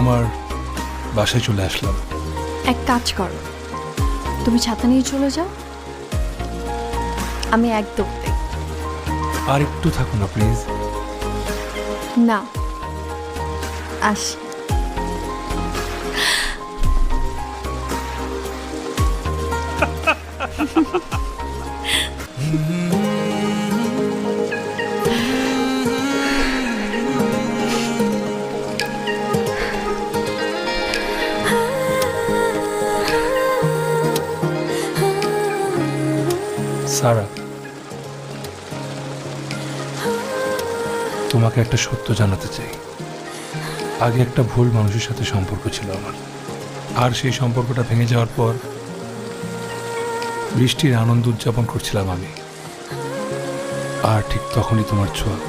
তোমার বাসায় চলে আসলাম। এক কাজ করো, তুমি ছাতা নিয়ে চলে যাও, আমি এক দৌড়তে। আর একটু থাকো না প্লিজ। না, আসি। সারা, তোমাকে একটা সত্য জানাতে চাই। আগে একটা ভুল মানুষের সাথে সম্পর্ক ছিল আমার, আর সেই সম্পর্কটা ভেঙে যাওয়ার পর বৃষ্টির আনন্দ উদযাপন করছিলাম আমি। আর ঠিক তখনই তোমার ছোঁয়া।